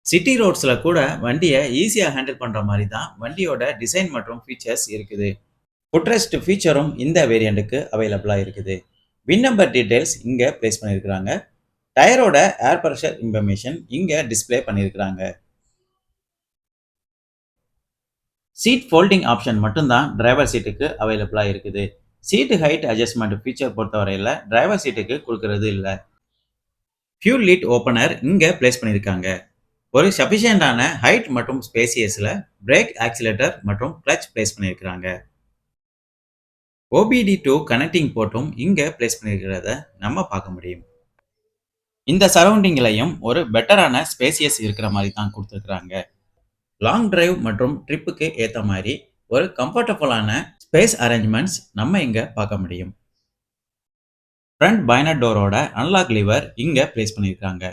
City ரோட்ஸ்ல கூட வண்டிய ஈஸியா ஹேண்டில் பண்ற மாரி தான் வண்டியோட டிசைன் மற்றும் ஃபீச்சர்ஸ் இருக்குது. ஃபுட்ரெஸ்ட் ஃபீச்சரும் இந்த வேரியண்ட்டுக்கு அவைலபிளா இருக்குது. வின் நம்பர் டீடைல்ஸ் இங்க பிளேஸ் பண்ணியிருக்கிறாங்க. டயரோட ஏர் பிரஷர் இன்ஃபர்மேஷன் இங்க டிஸ்ப்ளே பண்ணியிருக்கிறாங்க. சீட் ஃபோல்டிங் ஆப்ஷன் மட்டும் தான் டிரைவர் சீட்டுக்கு அவைலபிளா இருக்குது. சீட் ஹைட் அட்ஜஸ்ட்மெண்ட் ஃபீச்சர் பொறுத்தவரையில டிரைவர் சீட்டுக்கு கொடுக்கறது இல்ல. ஃபியூல் லீட் ஓப்பனர் இங்க பிளேஸ் பண்ணியிருக்காங்க. ஒரு சஃபிஷியன்டான ஹைட் மற்றும் ஸ்பேசியஸ்ல பிரேக் ஆக்சிலேட்டர் மற்றும் கிளட்ச் பிளேஸ் பண்ணியிருக்கிறாங்க. ஓபிடி டு கனெக்டிங் போர்ட்டும் இங்க பிளேஸ் பண்ணியிருக்கிறத நம்ம பார்க்க முடியும். இந்த சரௌண்டிங்லையும் ஒரு பெட்டரான ஸ்பேசியஸ் இருக்கிற மாதிரி தான் கொடுத்துருக்காங்க. லாங் டிரைவ் மற்றும் ட்ரிப்புக்கு ஏற்ற மாதிரி ஒரு கம்ஃபர்டபுளான ஸ்பேஸ் அரேஞ்ச்மெண்ட்ஸ் நம்ம இங்க பார்க்க முடியும். ஃப்ரண்ட் பைனர் டோரோட அன்லாக் லிவர் இங்க பிளேஸ் பண்ணியிருக்காங்க.